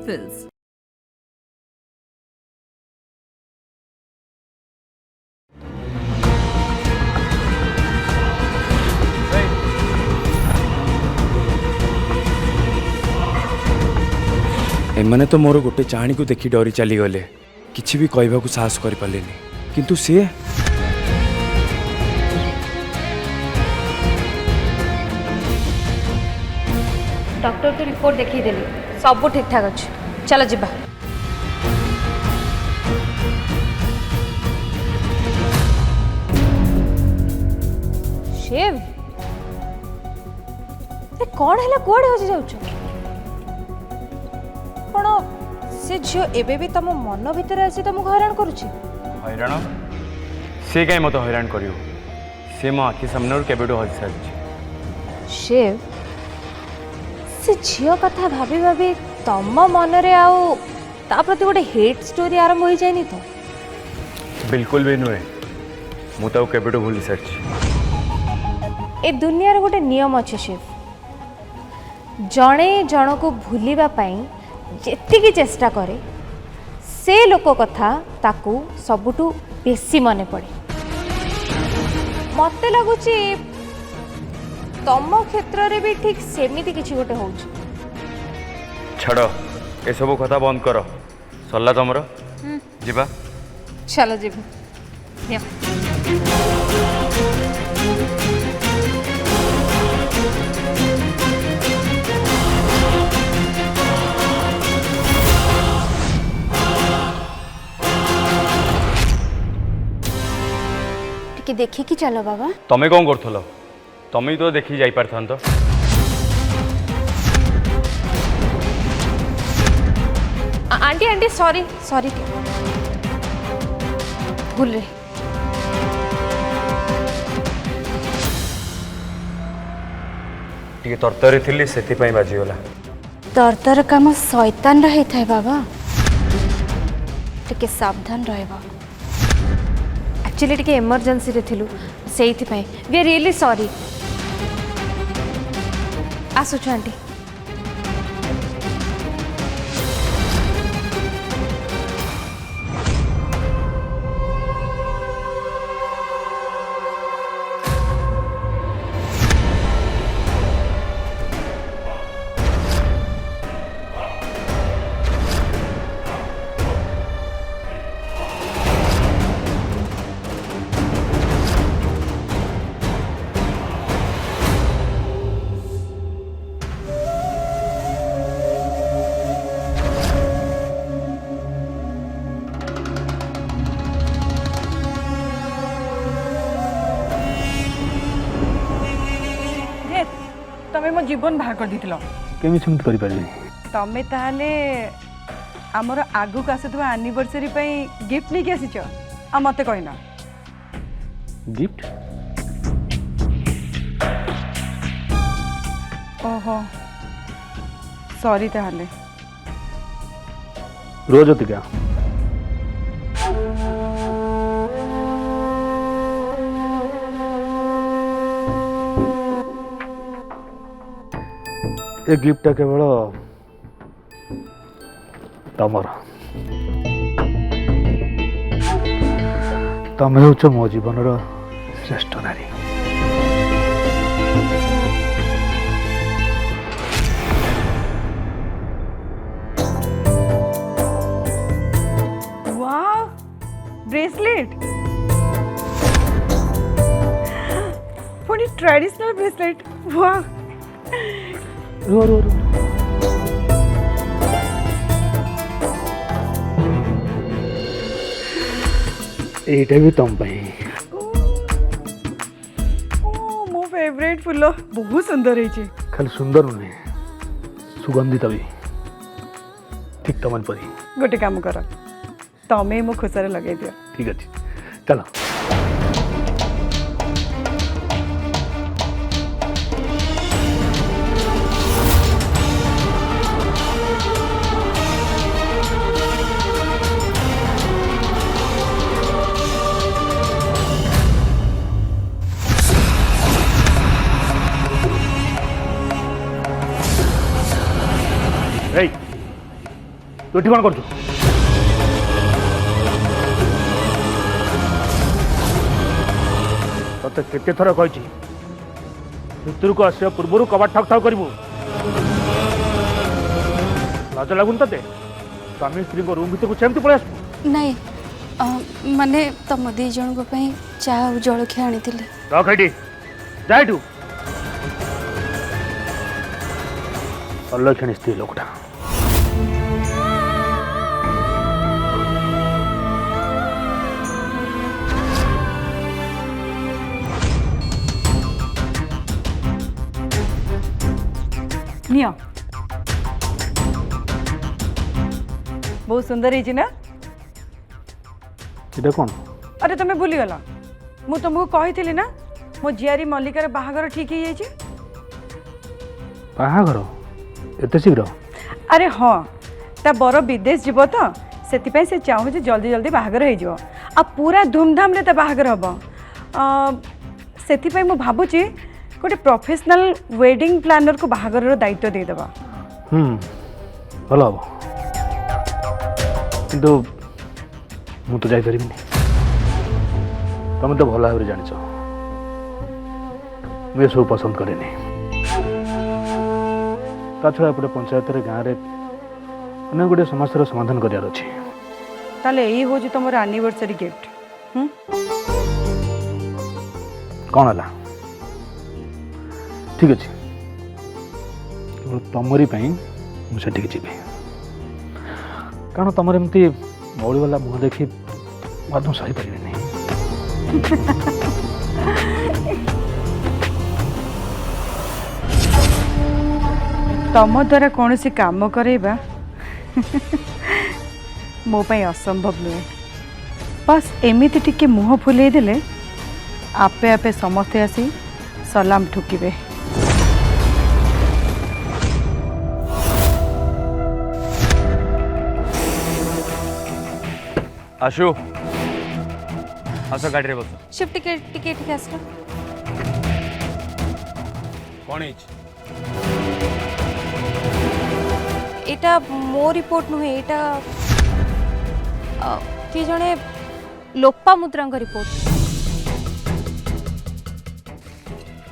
Fills. एमने तो मोर गोटे चाणी को देखी डरी चलीगले किसी भी कहवाक साहस कर पारेनि किंतु सी डॉक्टर को रिपोर्ट देखी देली सब ठीक ठाक अच्छे चलो जिबा शिव ए कौन है कुआड़े हो जाउछ कौन से झियो एबे भी तुम मन भीतर आसी तुमको हैरान करुछि हैरान सी कहीं मत हैरान करियो सी मो आखि सामने केबेडो हल सारी शिव से झियो कथा भाभी भाभी तम मन रे आउ ता प्रति गोटे हेट स्टोरी आरंभ हो जाएनी तो बिल्कुल भी नुहे मुझे केबेडो भूली सारी ए दुनिया रे गोटे नियम अच्छे शिव जड़े जन को भूलिबा पाई जेतिकी चेष्टा करे से लोक कथा ताकू सबुठू बेसी मने पड़े मते लगुची तम क्षेत्र रे भी ठीक सेमिति किछि गोटे होउछ छाड़ ए सब कथा बंद कर सरला तुमर जीवा चलो जीव टिके देखि कि चलो बाबा तमें कौन करथलो तमें तो देखी जाई पारथांतो आंटी आंटी सॉरी सॉरी भूल रे टिके तरतरी थिली सेति पई बाजीगला तरतर काम शैतान रही था बाबा टिके सावधान रहबा एक्चुअली टिके इमरजेंसी रे थिलु सेइथि पई वी आर रियली सॉरी आसुछ आंटी तमें मो जीवन बाहर कर दीथिल केमी सेमती करि पारि तमें ताहले आमर आगु का आसुवा एनिवर्सरी गिफ्ट नहीं आसीच आ मते कहना गिफ्ट ओहो सॉरी ताहले रोजतिका ए गिफ्टटा केवल तमर तमें हूँ मो जीवन श्रेष्ठ नारी वाह ब्रेसलेट पुणी ट्रेडिशनल ब्रेसलेट वाह रो रो रो एटा भी तुम मो फेवरेट फुल बहुत सुंदर है खाली सुंदर नुहे सुगंधित भी ठीक तमन परी गोटे काम कर तमें मो खुशारे लगे दियो ठीक अच्छे चलो तू एठी कौन करछु तते केते थर कहिछि भितर को आसिया पूर्व कबाट ठक ठक करू लाज लागुन तते स्वामी स्त्री को रूम भीतर को सेमती पळे आसु नहीं माने तम दी जन को पई चाह और जलखिया आनी थिले रख एठी जाइटू अलक्षणी स्त्री लोकटा नियो बहुत सुंदर है ना एटा कोन अरे तुम्हें भूली गला मु तुमको कही ना मो झियारी मल्लिकार बाहागर ठीक हो जाइए बाहागर एते शीघ्र अरे हाँ ता बर विदेश जीव तो से चाहूँ जल्दी जल्दी बाहागर हो आ पूरा धूमधाम रे ता बाहागर हम से मु भावुची गोटे प्रोफेशनल वेडिंग प्लानर को बाहागर दायित्व देदेबा भल हम किंतु मु तो जाई परिबिनी तुम तो भल भाव जान मुझे सब पसंद करेनि ता छड़ा एपटे पंचायत गाँव में अनेक गुटे समस्या समाधान करार अच्छे ताले यही हो तुम एनिवर्सरी गिफ्ट कौन है ठीक अच्छे केवल तुमरी मुझे जी कारण तुम एमती मौली वाला मुह देखी बादू सही पारे नहीं तम द्वारा कौन सी काम करेबा मो पाई असंभव नुहे बस एमिति टिके मुह फुले देले आपे आपे समस्ते आसी सलाम ठुकिबे आशु आस गाड़ी रे बस शिफ्ट टिकेट टिकेट ठीक आसलो कौन एटा मो रिपोर्ट नुहे एटा कि जने लोपा मुद्रांग रिपोर्ट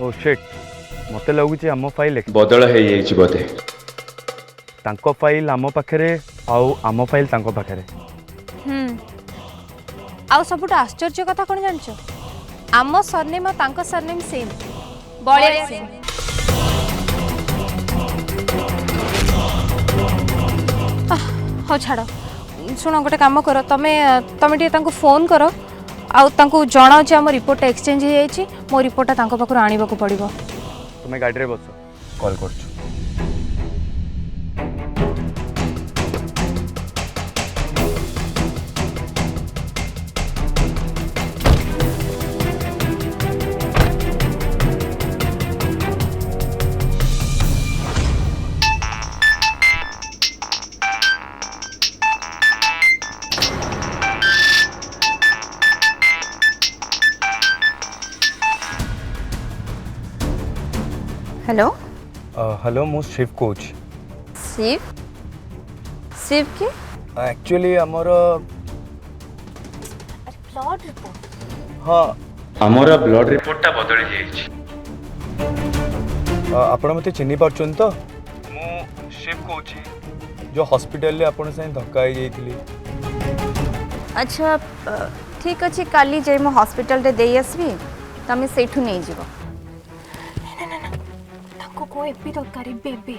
ओ शिट मते लगुची आम फाइल बदल है बोधे तांको फाइल आम पाखरे आउ आम फाइल तांको पाखरे आउ सबुठ आश्चर्य कथा कौन जानछ आम सरनेम तांको सरनेम सेम बळिया सेम हो छाड़ शुण गोटे काम कर तमे तमे टे तांको फोन कर आउ तांको जणाओ जे हम रिपोर्ट एक्सचेंज हो जाइए मो रिपोर्ट तांको पाखर आनिबा को पड़िबो तुम्हें गाड़ी रे बस कॉल करछु हेलो हेलो मु शिव कोच शिव शिव के एक्चुअली हमर ब्लड रिपोर्ट हाँ आमर ब्लड रिपोर्ट बदल जाइए आपण मते चिन्ही पारछन तो मु शिव कोच जो हॉस्पिटल ले आपण से धक्का आई जाइथिली अच्छा ठीक अच्छे काली जे मो हॉस्पिटल रे देई आसबी तमे सेठू नहीं जीवो को एपी दरकारी बेबी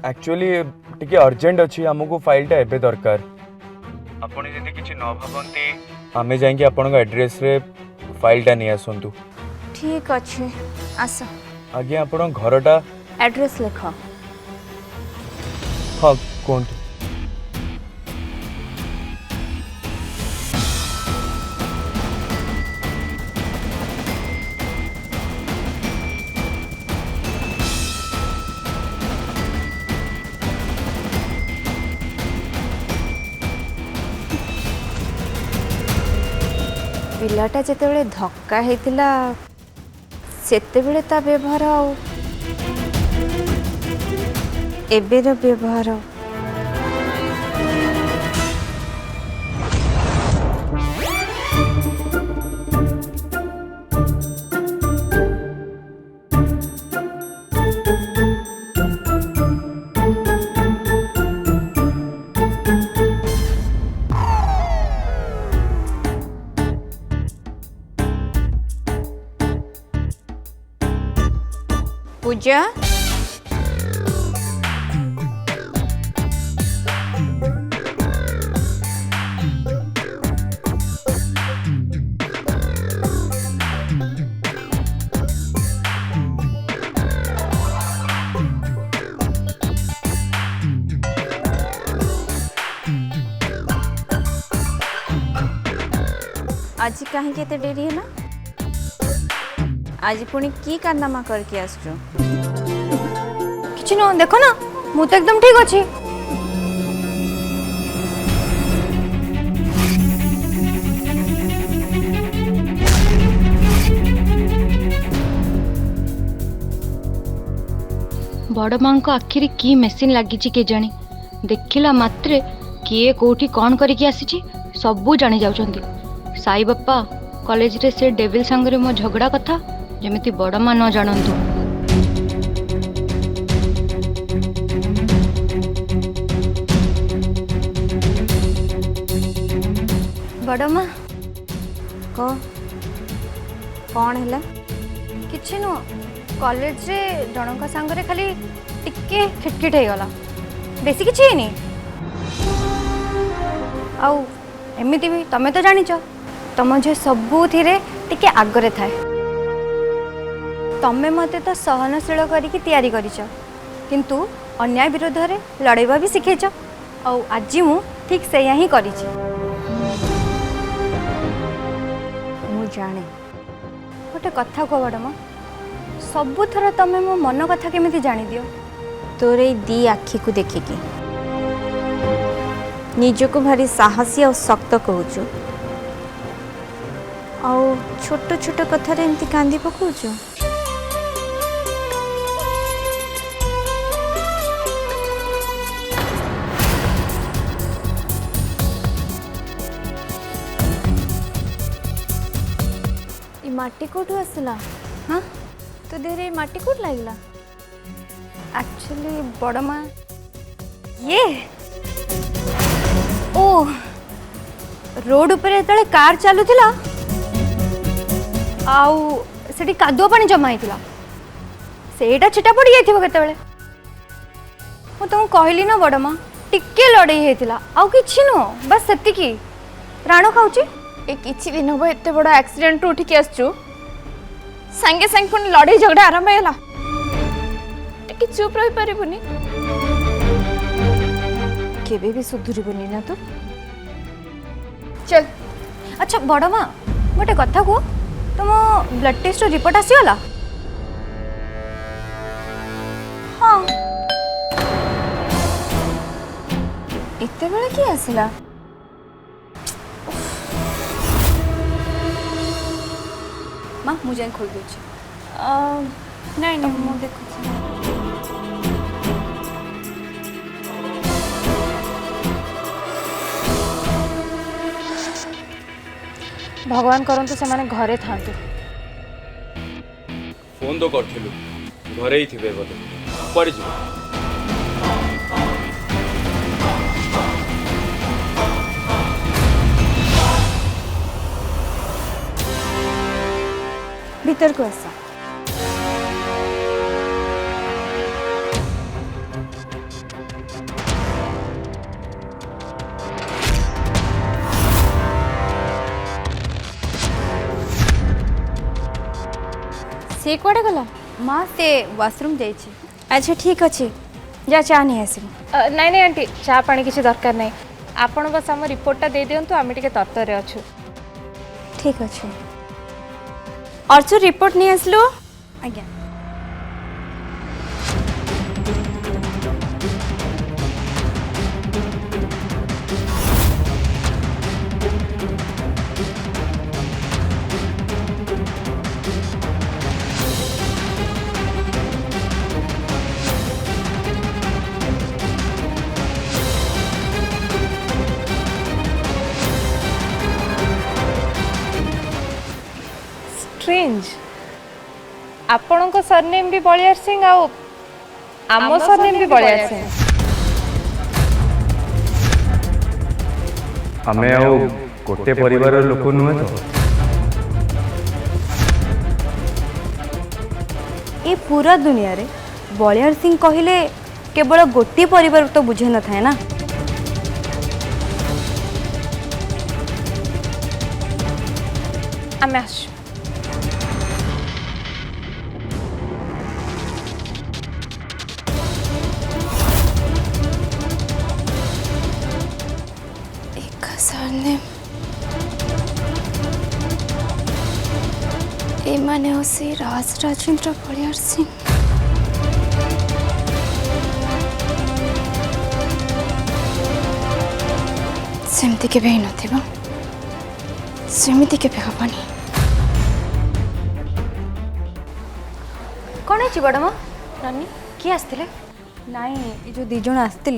एक्चुअली टिके अर्जेंट अछि हमको फाइल टा एबे दरकार आपण जदी किछि न भाबंती आमे जाएंगे आपण का एड्रेस रे फाइल टा नि आसंतु ठीक अच्छे आस आगे आपण घरटा एड्रेस लिख हाँ कोन पिलाटा जिते धक्का होता सेते ता व्यवहार एबेर व्यवहार ପୂଜା आज कहीं एते डेरी है ना आज पुणी की कारनामा करके आसছো କିଛି ନୁହଁ ଦେଖ ନା ମୁଁ ତ ଏକଦମ ଠିକ ଅଛି। बड़ माँ आखिरी की मेसीन लगी केजाणी देखिला मात्रे किए कोठी कौन करके आसी सबू जानी जाउछंती। साई बापा कॉलेज रे से डेविल संगरे मो झगड़ा कथा जेमिति बड़ माँ न जानतु। बड़ माँ कह कौन है किछि नुह कॉलेज रे जनका संगरे खाली टिके खिटखिट हो गला बेसी किछि हेनी। आउ एमिति भी तमे तो जानिच तम झे सबुथिरे टिके आगरे थाए। तमे मते तो सहनशील करिकी तैयारी करिच किंतु अन्याय विरोध रे लड़ाइबा भी सिखेच। आउ आज मु ठीक सेया ही करिछि। मु जाने गोटे कथा कह बड़ माँ सबुथर तमे मो मन कथा केमिति जानि दियो। तोर ए दी आखि को देखिकी निजको भारी साहसी और शक्त कहूचु आउ छोट छोट कथारे एमती कांदी पकाउचु। ई माटी कोठू आसला हाँ तो देहरे माटी कोठ लागला एक्चुअली बड़ माँ ये ओ रोड ऊपर जो कार चलुला आउ सेठी कादुआ पानी जमा होता सेटा छिटा पड़ जाइथिबो केतेबेले मु तुमको कहली ना बड़ माँ टिके लड़ाई होता आउ किछि नो बस सेतिकी राण खाऊची। ए किछि दिन हो एते बड़ एक्सीडेंट रो उठिक आसचु संगे संगे पुणी लड़ाई झगड़ा आरंभ होला टिके चुप रही पारिबुनी केबे भी सुधुरिबुनी ना तू चल। अच्छा बड़ माँ गोटे कथा कह तुम ब्लड टेस्ट रिपोर्ट आसीगला। हाँ एते बेले की आसिला माँ मुझे खोल दूची नहीं नहीं मु देखु भगवान करंतु से माने घरे थांतु। फोन तो करथिलु घरे ही थिबे बोले पड़ जिवो। भीतर को आसा से कुआडे गला माँ से वाशरूम जाइछि। अच्छा ठीक अच्छे जा चा नहीं आसबो नहीं नहीं आंटी चा पानी किसी दरकार नहीं आपण बस आम रिपोर्टा दे दिंतु आम टे तरतर अच्छु। ठीक अच्छे अर्चु रिपोर्ट नहीं आसलो आज्ञा स्ट्रेंज आपण को सरनेम भी बलियार सिंह आम सरनेम भी बलियार सिंह। हमें आउ गोटे परिवार लोक नुहे तो ये पूरा दुनिया रे बलियार सिंह कहले केवल गोटे परिवार तो बुझे न थाए ना। आमे आसु एमाने होसी राज राजेंद्र बलियार सिंह। सेमती केबे ही नथिबा, सेमती केबे हबनी। कौन है बड़ माँ नानी किए आसते नाई ये जो दी जन आसते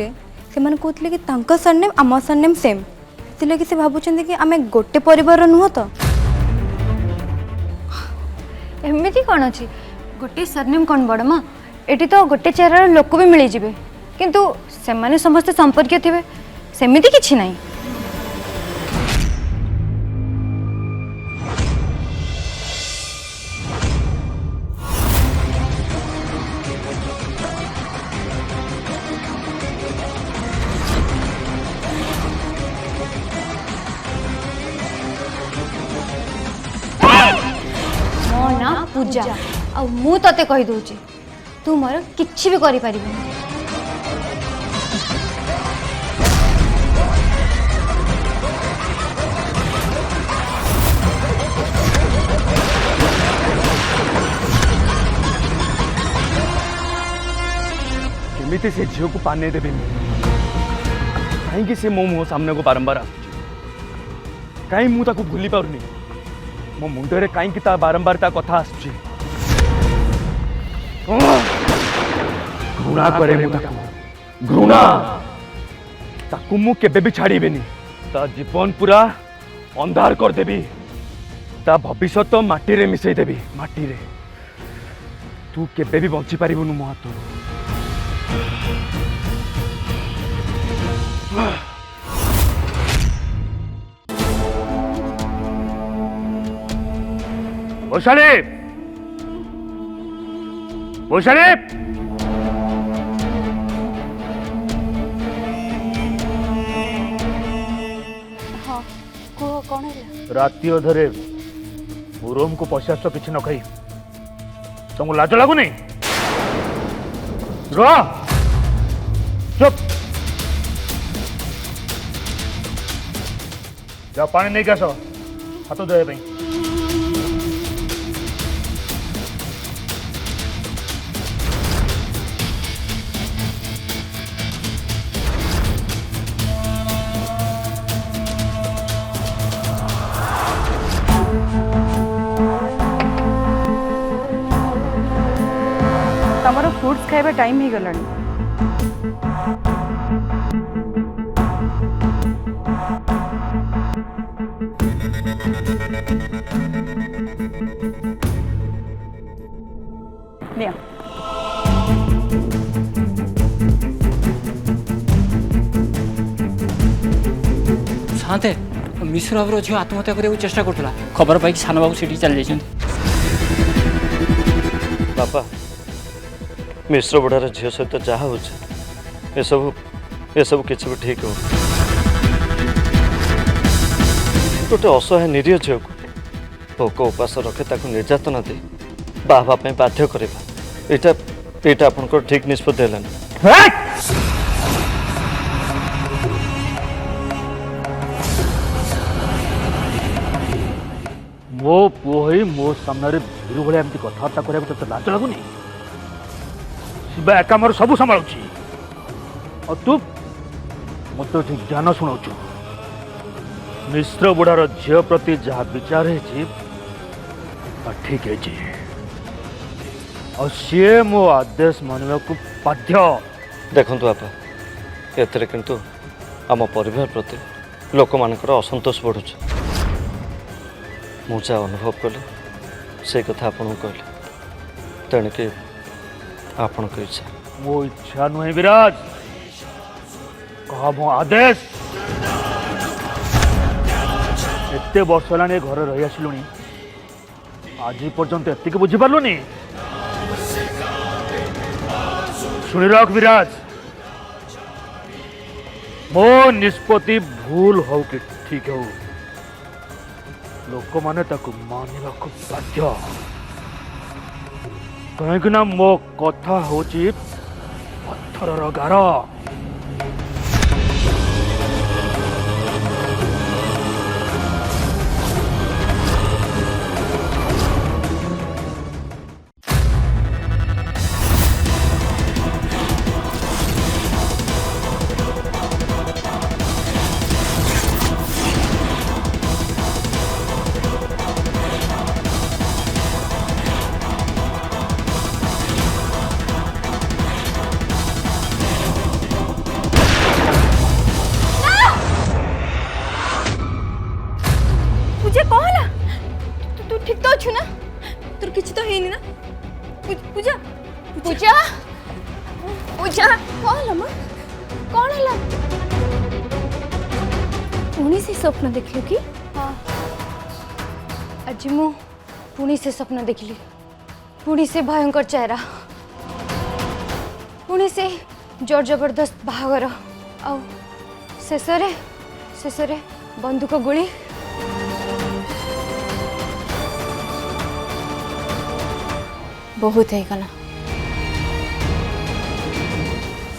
से कहते कि तांका सरनेम आम सरनेम सेम से से भावुं कि आम गोटे परिवार नुह तो एमती कौन अच्छी गोटे सरनेम कौन बड़ माँ एटी तो गोटे चेहरार लोक भी मिल जाए किंतु से माने समस्ते संपर्क थे सेमती किछि नहीं। मो ना पूजा आ मु तते कहि दउची तू मोर किछि भी करि परिबनी। केमिति से झील को पाने देवेनि कहीं से मो मुह सामने को बारंबार आसुची कहीं मु ताको भूली पारुनी मो मुंडरे कहीं बारंबार ता कथा आसुची घृणा करे मु ताको घृणा ताको मु केबे भी छाड़ीबेनी ता जीवन पूरा अंधार कर देबी ता भविष्यत माटी रे मिसई देबी माटी रे तू केबे भी बंची पारिबनु मो हाथ भूषणी भूषणी हाँ कह कौन है राति अधरे रूम को पशास किसी न कही तुमको लाज लगुनि चुप जा पानी नहीं आस हाथ धोया तमर फ्रूट्स खाइबा टाइम ही गलानी। लिया शांते मिश्र बाबूर झील आत्महत्या करने चेष्टा करूला खबर पाई सान बाबू से चली जाइए। बापा मिश्र बुढ़ार झील सहित जहाँ हो सब किसी भी ठीक हो गोटे असहाय निरीह झील को भोक उपास रखे ताको निर्यातना दे बाहापा बाध्य करवा यहाँ आपंकर ठीक निष्पत्ति है। मो पुओ ही मो सामने भीरु भाई एमती कथबार्ता करा तो लाज लगुनि शिवा एका मोर सब संभालुची और तू मत ठीक ज्ञान शुणाऊ मिश्र बुढ़ार झील प्रति जहाँ विचार है ठीक है और सी मो आदेश मानवा को बाध्य। देखु बापा एथरे किंतु आम परिवार प्रति लोक मानकर असंतोष बढ़ुच मु जहाँ अनुभव कली से कथा आपन कहली तेणुक आपण इच्छा मो इच्छा नुहे विराज कहा मो आदेश एते वर्ष है घर रही आसिलुनी आज पर्यंत एतिक बुझी पार्लुनी शुणी रख विराज मो निष्पत्ति भूल हो कि ठीक हो लोक माने ताकू मानिबा को बाध्य कहीं ना मो कथा होची पत्थर गार पूजा कहला तू ठीक तो अच्छु ना तोर किछि तो हेनी ना पूजा पूजा पूजा कहला मां कौन हला पुणी से स्वप्न देखलु कि आज मु पुणी से स्वप्न देखली पुणी से भयंकर चेहरा पुणी से जोर जबरदस्त बाहागर आ शेषरे बंदूक गुली बहुत है गला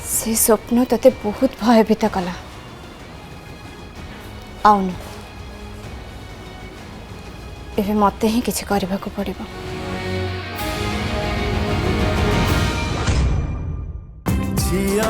से स्वप्न तते बहुत भयभीत कला आउन एबे मते ही किछि करबा को पड़िबो झिया